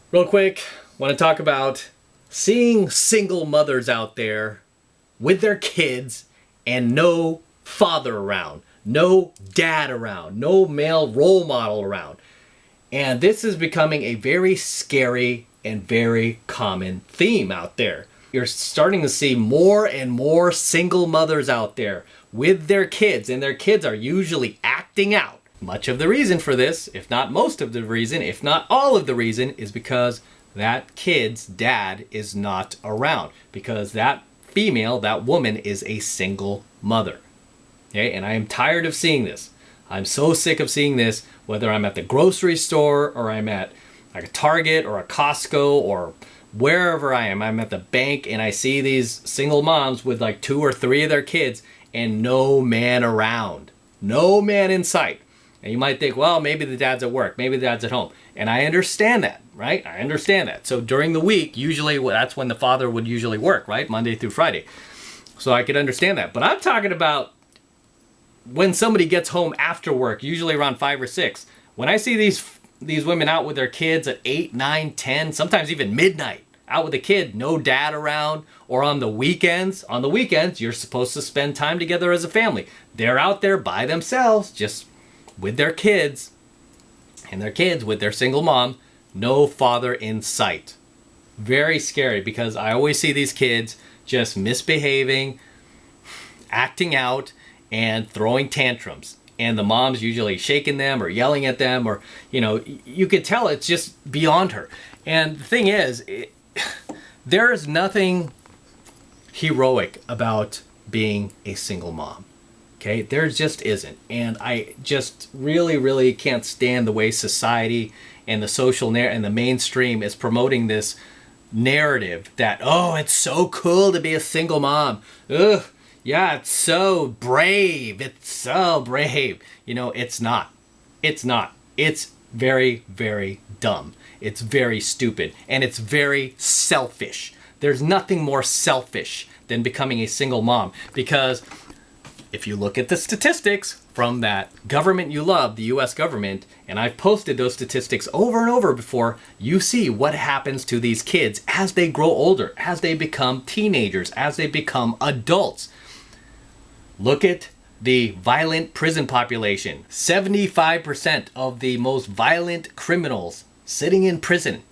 Real quick, want to talk about seeing single mothers out there with their kids and no father around, no dad around, no male role model around. And this is becoming a very scary and very common theme out there. You're starting to see more and more single mothers out there with their kids, and their kids are usually acting out. Much of the reason for this, if not most of the reason, if not all of the reason, is because that kid's dad is not around. Because that female, that woman, is a single mother. Okay, and I am tired of seeing this. I'm so sick of seeing this, whether I'm at the grocery store or I'm at like a Target or a Costco or wherever I am. I'm at the bank and I see these single moms with like 2 or 3 of their kids and no man around. No man in sight. And you might think, well, maybe the dad's at work, maybe the dad's at home. And I understand that, right? I understand that. So during the week, usually that's when the father would usually work, right? Monday through Friday. So I could understand that. But I'm talking about when somebody gets home after work, usually around 5 or 6. When I see these women out with their kids at 8, 9, 10, sometimes even midnight, out with a kid, no dad around, or on the weekends. On the weekends, you're supposed to spend time together as a family. They're out there by themselves, just with their kids, and their kids with their single mom, no father in sight. Very scary, because I always see these kids just misbehaving, acting out, and throwing tantrums. And the mom's usually shaking them or yelling at them, or, you could tell it's just beyond her. And the thing is, there is nothing heroic about being a single mom. Okay, there just isn't. And I just really, really can't stand the way society and the social and the mainstream is promoting this narrative that, oh, it's so cool to be a single mom. Ugh, yeah, it's so brave. It's so brave. It's not. It's not. It's very, very dumb. It's very stupid. And it's very selfish. There's nothing more selfish than becoming a single mom, because if you look at the statistics from that government you love, the US government, and I've posted those statistics over and over before, you see what happens to these kids as they grow older, as they become teenagers, as they become adults. Look at the violent prison population. 75% of the most violent criminals sitting in prison.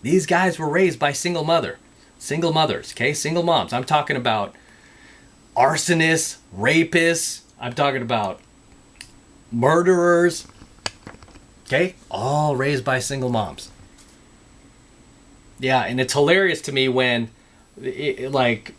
These guys were raised by single mothers, okay? Single moms. I'm talking about arsonists, rapists, I'm talking about murderers, okay? All raised by single moms. Yeah, and it's hilarious to me when, the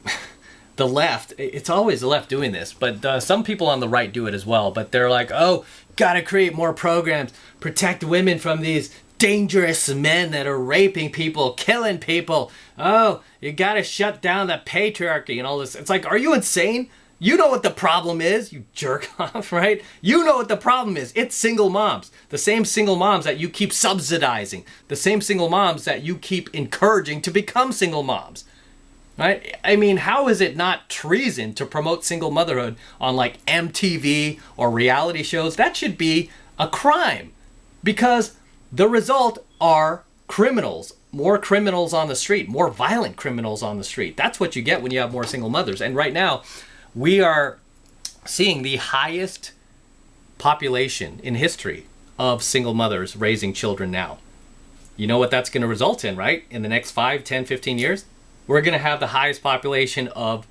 left, it's always the left doing this, but some people on the right do it as well, but they're like, oh, gotta create more programs, protect women from these dangerous men that are raping people, killing people. Oh, you gotta shut down the patriarchy and all this. It's like, are you insane? You know what the problem is, you jerk off, right? You know what the problem is. It's single moms. The same single moms that you keep subsidizing. The same single moms that you keep encouraging to become single moms. Right? I mean, how is it not treason to promote single motherhood on like MTV or reality shows? That should be a crime, because the result are criminals, more criminals on the street, more violent criminals on the street. That's what you get when you have more single mothers. And right now, we are seeing the highest population in history of single mothers raising children now. You know what that's going to result in, right? In the next 5, 10, 15 years, we're going to have the highest population of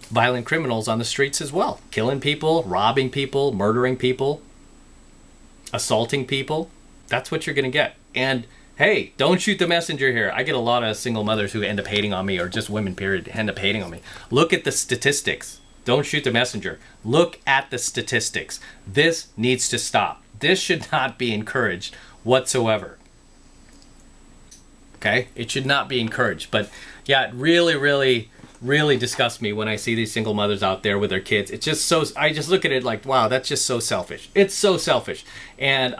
violent criminals on the streets as well. Killing people, robbing people, murdering people, assaulting people. That's what you're going to get. And hey, don't shoot the messenger here. I get a lot of single mothers who end up hating on me, or just women, period, end up hating on me. Look at the statistics. Don't shoot the messenger. Look at the statistics. This needs to stop. This should not be encouraged whatsoever. Okay? It should not be encouraged. But yeah, it really, really, really disgusts me when I see these single mothers out there with their kids. It's just so, I just look at it like, wow, that's just so selfish. It's so selfish. And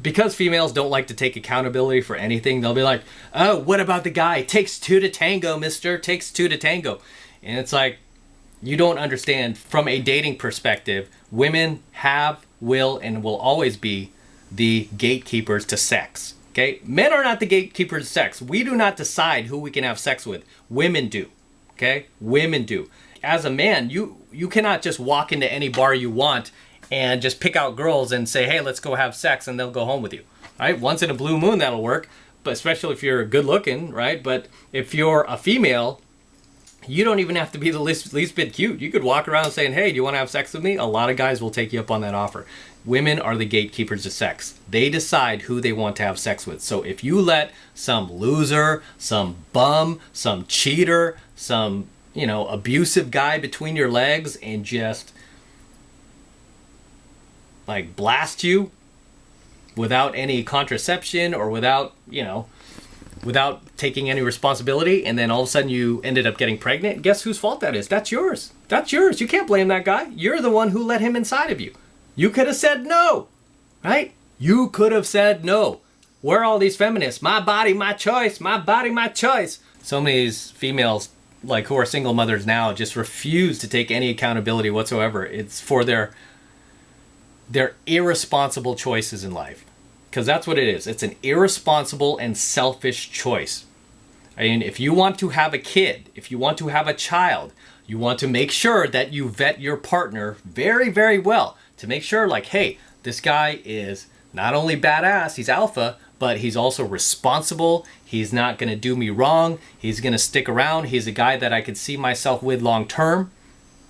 because females don't like to take accountability for anything, they'll be like, oh, what about the guy? Takes 2 to tango, mister. Takes 2 to tango. And it's like, you don't understand, from a dating perspective, women have, will, and will always be the gatekeepers to sex. Okay, men are not the gatekeepers of sex. We do not decide who we can have sex with. Women do. Okay, women do. As a man, you cannot just walk into any bar you want and just pick out girls and say, hey, let's go have sex, and they'll go home with you. Right? Once in a blue moon, that'll work, but especially if you're good looking, right? But if you're a female, you don't even have to be the least bit cute. You could walk around saying, hey, do you want to have sex with me? A lot of guys will take you up on that offer. Women are the gatekeepers of sex. They decide who they want to have sex with. So if you let some loser, some bum, some cheater, some, abusive guy between your legs and just like blast you without any contraception or without taking any responsibility, and then all of a sudden you ended up getting pregnant, guess whose fault that is? That's yours. That's yours. You can't blame that guy. You're the one who let him inside of you. You could have said no, right? You could have said no. Where are all these feminists? My body, my choice. My body, my choice. So many of these females, like who are single mothers now, just refuse to take any accountability whatsoever. It's for their irresponsible choices in life. Because that's what it is. It's an irresponsible and selfish choice. I mean, if you want to have a kid, if you want to have a child, you want to make sure that you vet your partner very, very well to make sure, like, hey, this guy is not only badass, he's alpha, but he's also responsible. He's not going to do me wrong. He's going to stick around. He's a guy that I could see myself with long term.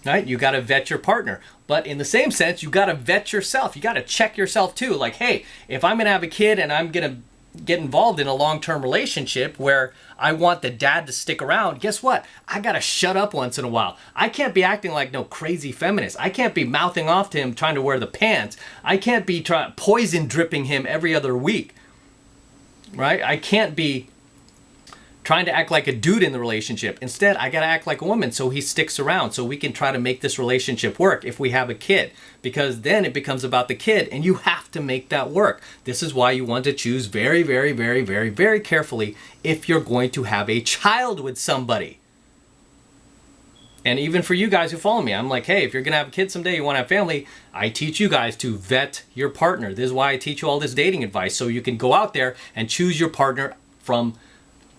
Right? You got to vet your partner. But in the same sense, you got to vet yourself. You got to check yourself too. Like, hey, if I'm going to have a kid and I'm going to get involved in a long-term relationship where I want the dad to stick around, guess what? I got to shut up once in a while. I can't be acting like no crazy feminist. I can't be mouthing off to him trying to wear the pants. I can't be poison dripping him every other week. Right? I can't be trying to act like a dude in the relationship. Instead, I got to act like a woman so he sticks around, so we can try to make this relationship work if we have a kid. Because then it becomes about the kid, and you have to make that work. This is why you want to choose very, very, very, very, very carefully if you're going to have a child with somebody. And even for you guys who follow me, I'm like, hey, if you're going to have a kid someday, you want to have family, I teach you guys to vet your partner. This is why I teach you all this dating advice, so you can go out there and choose your partner from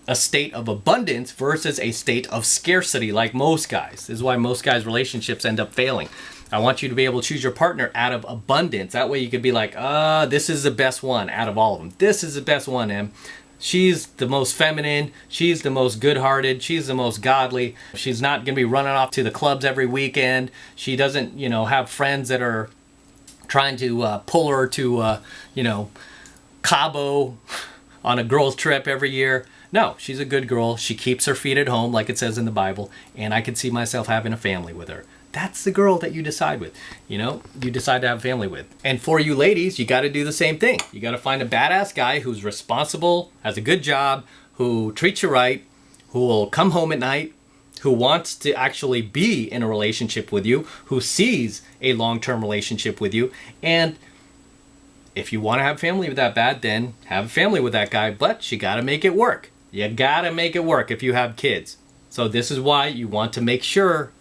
a state of abundance versus a state of scarcity, like most guys. This is why most guys' relationships end up failing. I want you to be able to choose your partner out of abundance. That way you could be like, this is the best one out of all of them. This is the best one, Em. She's the most feminine. She's the most good-hearted. She's the most godly. She's not going to be running off to the clubs every weekend. She doesn't, have friends that are trying to pull her to, Cabo on a girls' trip every year. No, she's a good girl. She keeps her feet at home, like it says in the Bible, and I could see myself having a family with her. That's the girl that you decide with. You decide to have a family with. And for you ladies, you got to do the same thing. You got to find a badass guy who's responsible, has a good job, who treats you right, who will come home at night, who wants to actually be in a relationship with you, who sees a long-term relationship with you. And if you want to have a family with that bad, then have a family with that guy, but you got to make it work. You gotta make it work if you have kids. So this is why you want to make sure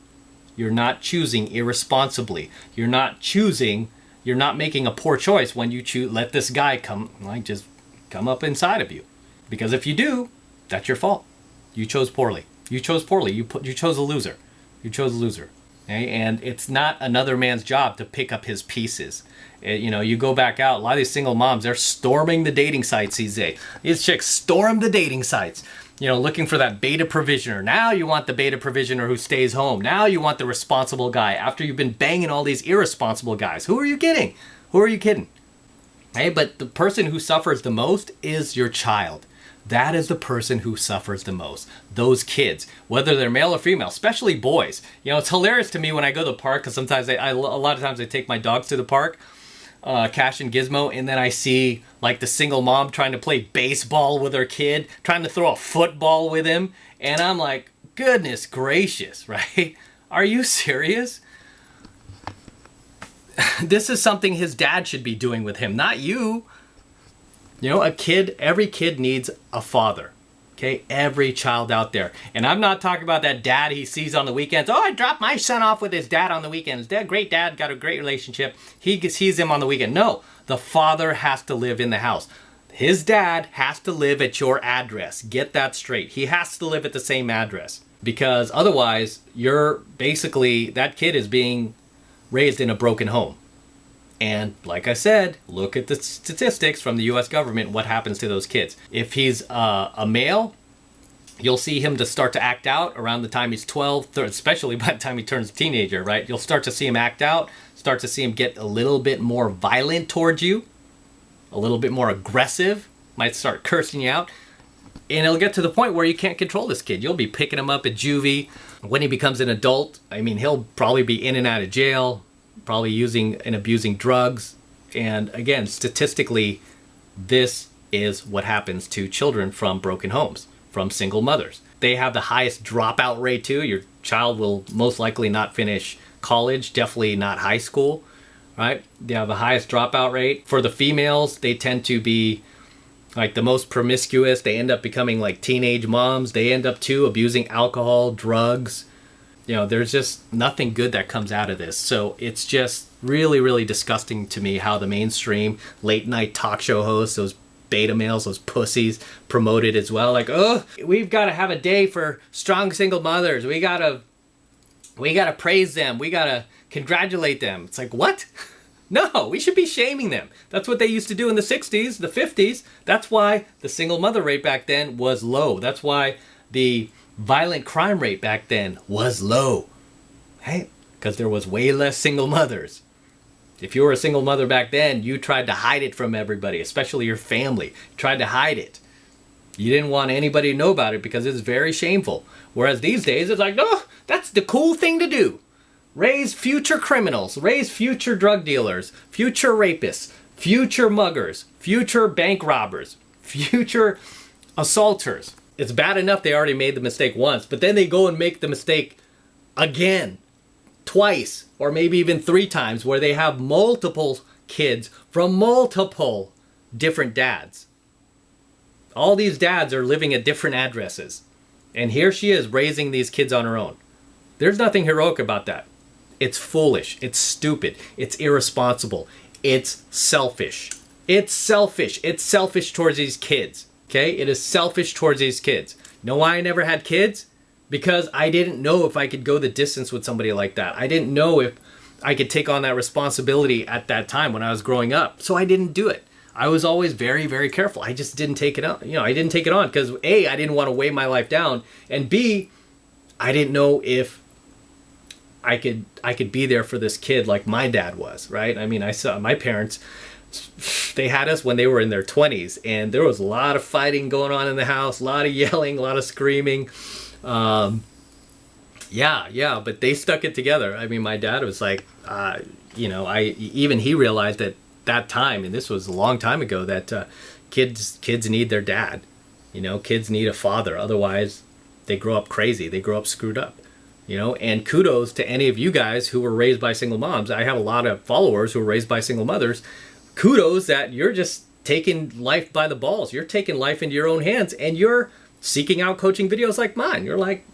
you're not choosing irresponsibly. You're not making a poor choice when you let this guy come up inside of you. Because if you do, that's your fault. You chose poorly. You chose a loser. You chose a loser. Okay? And it's not another man's job to pick up his pieces. You go back out, a lot of these single moms, they're storming the dating sites these days. These chicks storm the dating sites, looking for that beta provisioner. Now you want the beta provisioner who stays home. Now you want the responsible guy after you've been banging all these irresponsible guys. Who are you kidding? Hey, but the person who suffers the most is your child. That is the person who suffers the most. Those kids, whether they're male or female, especially boys. It's hilarious to me when I go to the park, because sometimes a lot of times I take my dogs to the park, Cash and Gizmo, and then I see like the single mom trying to play baseball with her kid, trying to throw a football with him, and I'm like, goodness gracious, right? Are you serious? This is something his dad should be doing with him, not you. Every kid needs a father. Okay, every child out there. And I'm not talking about that dad he sees on the weekends. Oh, I dropped my son off with his dad on the weekends. Great dad, got a great relationship. He sees him on the weekend. No, the father has to live in the house. His dad has to live at your address. Get that straight. He has to live at the same address, because otherwise you're basically, that kid is being raised in a broken home. And like I said, look at the statistics from the US government, what happens to those kids. If he's a male, you'll see him to start to act out around the time he's 12, especially by the time he turns a teenager, right? You'll start to see him act out, start to see him get a little bit more violent towards you, a little bit more aggressive, might start cursing you out. And it'll get to the point where you can't control this kid. You'll be picking him up at juvie. When he becomes an adult, I mean, he'll probably be in and out of jail, probably using and abusing drugs. And again, statistically, this is what happens to children from broken homes, from single mothers. They have the highest dropout rate too. Your child will most likely not finish college, definitely not high school, right? They have the highest dropout rate. For the females, they tend to be like the most promiscuous. They end up becoming like teenage moms. They end up too abusing alcohol, drugs. You know, there's just nothing good that comes out of this. So it's just really, really disgusting to me how the mainstream late night talk show hosts, those beta males, those pussies, promote it as well. Like, oh, we've got to have a day for strong single mothers. We gotta praise them. We gotta congratulate them. It's like, what? No, we should be shaming them. That's what they used to do in the 60s, the 50s. That's why the single mother rate back then was low. That's why the violent crime rate back then was low. Right? Because there was way less single mothers. If you were a single mother back then, you tried to hide it from everybody, especially your family. You tried to hide it. You didn't want anybody to know about it because it's very shameful. Whereas these days, it's like, oh, that's the cool thing to do. Raise future criminals, raise future drug dealers, future rapists, future muggers, future bank robbers, future assaulters. It's bad enough they already made the mistake once, but then they go and make the mistake again, twice, or maybe even 3 times, where they have multiple kids from multiple different dads. All these dads are living at different addresses. And here she is raising these kids on her own. There's nothing heroic about that. It's foolish. It's stupid. It's irresponsible. It's selfish. It's selfish. It's selfish towards these kids. Okay? It is selfish towards these kids. Know why I never had kids? Because I didn't know if I could go the distance with somebody like that. I didn't know if I could take on that responsibility at that time when I was growing up. So I didn't do it. I was always very, very careful. I just didn't take it on. You know, I didn't take it on because A, I didn't want to weigh my life down, and B, I didn't know if I could be there for this kid like my dad was, right? I mean, I saw my parents, they had us when they were in their 20s, and there was a lot of fighting going on in the house, a lot of yelling, a lot of screaming. But they stuck it together. I mean, my dad was like, he realized at that time, and this was a long time ago, that kids need their dad. You know, kids need a father. Otherwise, they grow up crazy. They grow up screwed up. You know, and kudos to any of you guys who were raised by single moms. I have a lot of followers who were raised by single mothers. Kudos that you're just taking life by the balls. You're taking life into your own hands, and you're seeking out coaching videos like mine. You're like,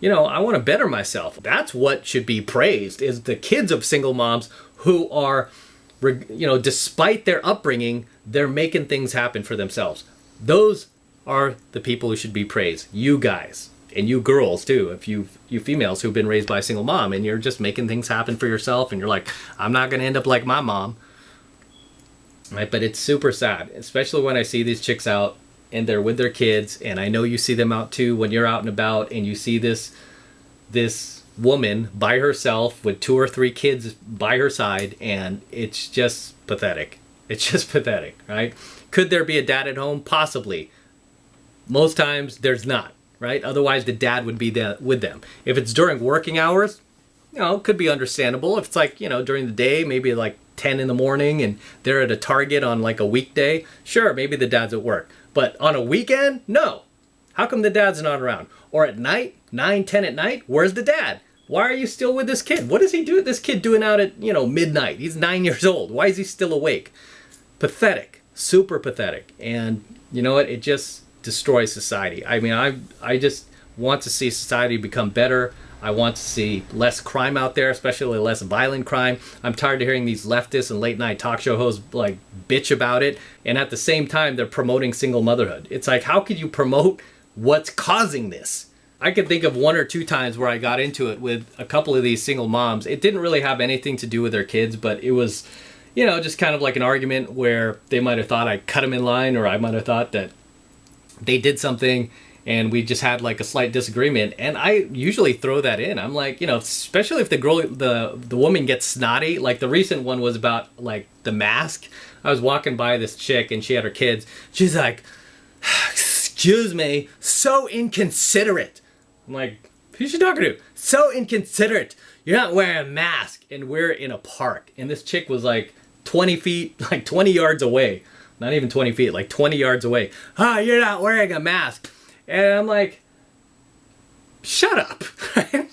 I want to better myself. That's what should be praised, is the kids of single moms who are, despite their upbringing, they're making things happen for themselves. Those are the people who should be praised. You guys. And you girls too, if you females who've been raised by a single mom, and you're just making things happen for yourself, and you're like, I'm not going to end up like my mom. Right? But it's super sad, especially when I see these chicks out and they're with their kids, and I know you see them out too when you're out and about, and you see this woman by herself with 2 or 3 kids by her side, and it's just pathetic. It's just pathetic, right? Could there be a dad at home? Possibly. Most times there's not. Right? Otherwise, the dad would be there with them. If it's during working hours, it could be understandable. If it's like, during the day, maybe like 10 in the morning, and they're at a Target on like a weekday, sure, maybe the dad's at work. But on a weekend, no. How come the dad's not around? Or at night, 9, 10 at night, where's the dad? Why are you still with this kid? What is this kid doing out at, midnight? He's 9 years old. Why is he still awake? Pathetic. Super pathetic. And you know what? It just destroy society. I mean, I just want to see society become better. I want to see less crime out there, especially less violent crime. I'm tired of hearing these leftists and late night talk show hosts like bitch about it. And at the same time, they're promoting single motherhood. It's like, how could you promote what's causing this? I could think of 1 or 2 times where I got into it with a couple of these single moms. It didn't really have anything to do with their kids, but it was, you know, just kind of like an argument where they might have thought I cut them in line, or I might have thought that they did something and we just had like a slight disagreement. And I usually throw that in. I'm like, you know, especially if the woman gets snotty. Like the recent one was about like the mask. I was walking by this chick and she had her kids. She's like, excuse me, so inconsiderate. I'm like, who's she talking to? So inconsiderate. You're not wearing a mask. And we're in a park. And this chick was like 20 feet, like 20 yards away. Not even 20 feet, like 20 yards away. Oh, you're not wearing a mask. And I'm like, shut up.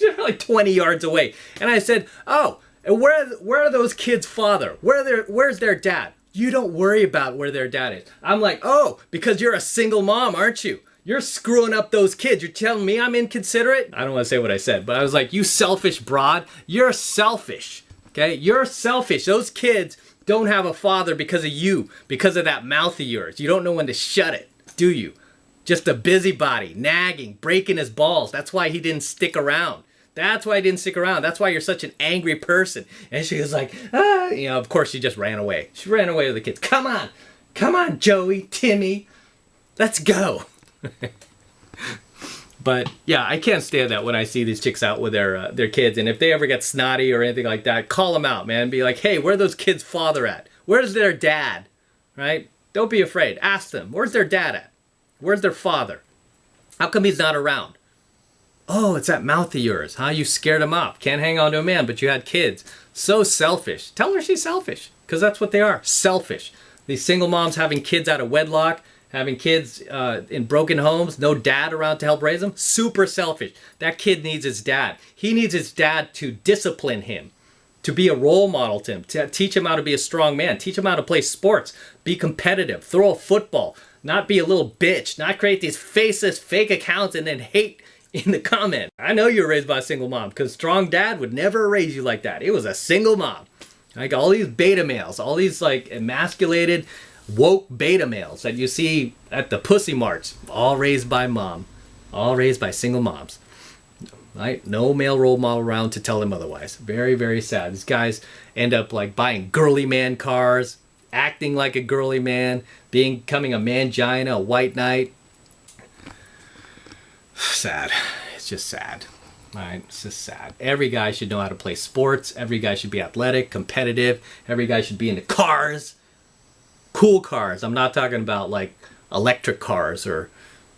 You're like 20 yards away. And I said, oh, where are those kids' father? Where's their dad? You don't worry about where their dad is. I'm like, oh, because you're a single mom, aren't you? You're screwing up those kids. You're telling me I'm inconsiderate? I don't want to say what I said, but I was like, you selfish broad. You're selfish. Okay? You're selfish. Those kids don't have a father because of you, because of that mouth of yours. You don't know when to shut it, do you? Just a busybody, nagging, breaking his balls. That's why he didn't stick around. That's why he didn't stick around. That's why you're such an angry person. And she was like, ah. You know, of course she just ran away. She ran away with the kids. Come on, Joey, Timmy, let's go. But yeah, I can't stand that when I see these chicks out with their kids. And if they ever get snotty or anything like that, call them out, man. Be like, hey, where's those kids' father at? Where's their dad? Right? Don't be afraid. Ask them, where's their dad at? Where's their father? How come he's not around? Oh, it's that mouth of yours. Huh? You scared him off. Can't hang on to a man, but you had kids. So selfish. Tell her she's selfish, because that's what they are. Selfish. These single moms having kids out of wedlock, having kids in broken homes, no dad around to help raise them. Super selfish. That kid needs his dad. He needs his dad to discipline him, to be a role model to him, to teach him how to be a strong man, teach him how to play sports, be competitive, throw a football, not be a little bitch, not create these faceless fake accounts and then hate in the comment. I know you were raised by a single mom, because strong dad would never raise you like that. It was a single mom. Like all these beta males, all these like emasculated, woke beta males that you see at the pussy march, all raised by mom, all raised by single moms. Right? No male role model around to tell them otherwise. Very, very sad. These guys end up like buying girly man cars, acting like a girly man, becoming a mangina, a white knight. Sad. It's just sad. All right, it's just sad. Every guy should know how to play sports. Every guy should be athletic, competitive. Every guy should be into cars. Cool cars. I'm not talking about like electric cars or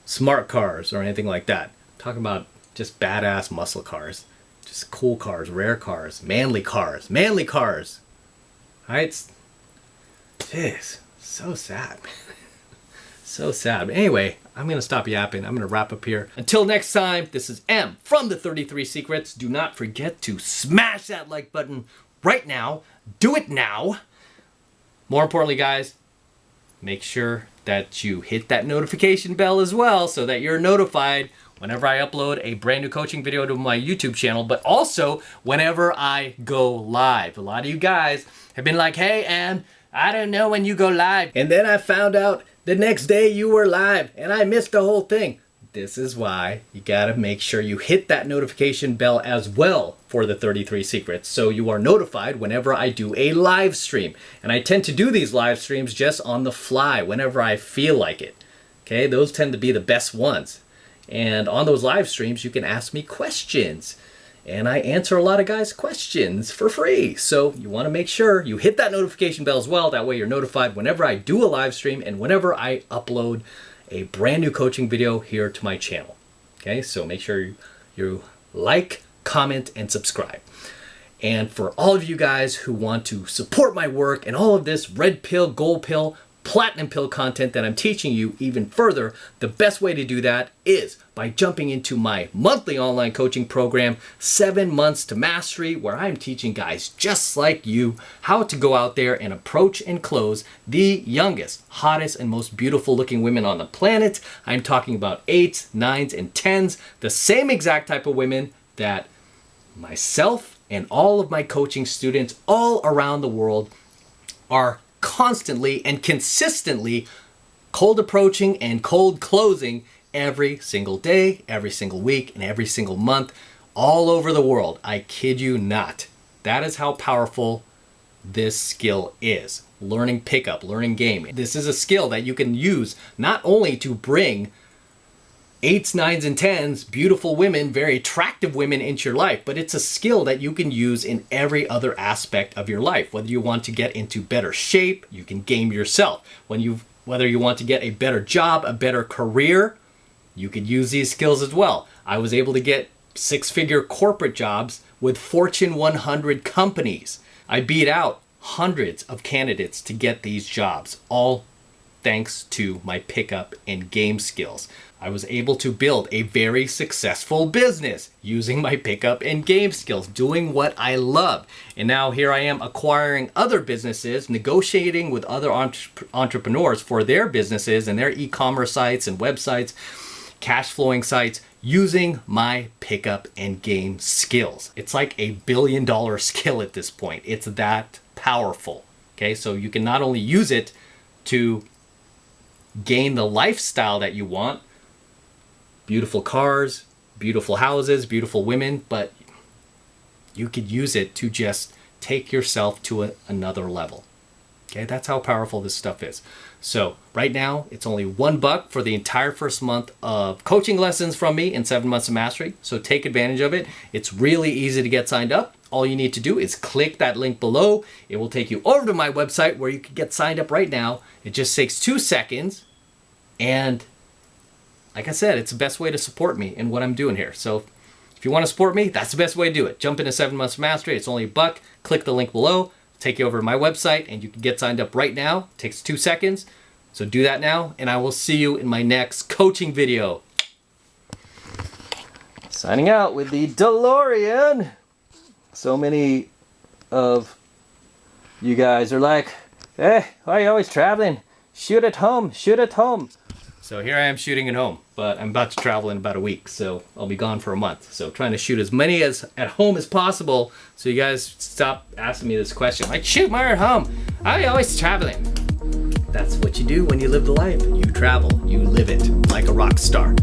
smart cars or anything like that. I'm talking about just badass muscle cars. Just cool cars, rare cars, manly cars. Manly cars. All right? Jeez, so sad. So sad. But anyway, I'm going to stop yapping. I'm going to wrap up here. Until next time, this is M from the 33 Secrets. Do not forget to smash that like button right now. Do it now. More importantly, guys, make sure that you hit that notification bell as well so that you're notified whenever I upload a brand new coaching video to my YouTube channel, but also whenever I go live. A lot of you guys have been like, hey, Em, I don't know when you go live. And then I found out the next day you were live and I missed the whole thing. This is why you gotta make sure you hit that notification bell as well for the 33 Secrets, so you are notified whenever I do a live stream. And I tend to do these live streams just on the fly, whenever I feel like it. Okay, those tend to be the best ones. And on those live streams, you can ask me questions. And I answer a lot of guys' questions for free. So you want to make sure you hit that notification bell as well. That way you're notified whenever I do a live stream and whenever I upload a brand new coaching video here to my channel. Okay, so make sure you like, comment, and subscribe. And for all of you guys who want to support my work and all of this red pill, gold pill, platinum pill content that I'm teaching you even further, the best way to do that is by jumping into my monthly online coaching program, 7 Months to Mastery, where I'm teaching guys just like you how to go out there and approach and close the youngest, hottest, and most beautiful looking women on the planet. I'm talking about 8s, 9s, and 10s, the same exact type of women that myself and all of my coaching students all around the world are constantly and consistently cold approaching and cold closing every single day, every single week, and every single month all over the world. I kid you not. That is how powerful this skill is. Learning pickup, learning game. This is a skill that you can use not only to bring 8s, 9s, and 10s, beautiful women, very attractive women into your life, but it's a skill that you can use in every other aspect of your life. Whether you want to get into better shape, you can game yourself. Whether you want to get a better job, a better career, you could use these skills as well. I was able to get 6-figure corporate jobs with Fortune 100 companies. I beat out hundreds of candidates to get these jobs, all thanks to my pickup and game skills. I was able to build a very successful business using my pickup and game skills, doing what I love. And now here I am acquiring other businesses, negotiating with other entrepreneurs for their businesses and their e-commerce sites and websites, cash flowing sites, using my pickup and game skills. It's like a billion-dollar skill at this point. It's that powerful. Okay, so you can not only use it to gain the lifestyle that you want, beautiful cars, beautiful houses, beautiful women, but you could use it to just take yourself to another level. Okay, that's how powerful this stuff is. So right now, it's only $1 for the entire first month of coaching lessons from me in 7 months of mastery. So take advantage of it. It's really easy to get signed up. All you need to do is click that link below. It will take you over to my website where you can get signed up right now. It just takes 2 seconds. And like I said, it's the best way to support me in what I'm doing here. So if you want to support me, that's the best way to do it. Jump into 7 months of mastery. It's only $1. Click the link below. Take you over to my website and you can get signed up right now. It takes 2 seconds. So do that now and I will see you in my next coaching video. Signing out with the DeLorean. So many of you guys are like, hey, why are you always traveling? Shoot at home, shoot at home. So here I am shooting at home, but I'm about to travel in about a week, so I'll be gone for a month. So trying to shoot as many as at home as possible, so you guys stop asking me this question. Like, shoot more at home. Why are you always traveling? That's what you do when you live the life. You travel, you live it like a rock star.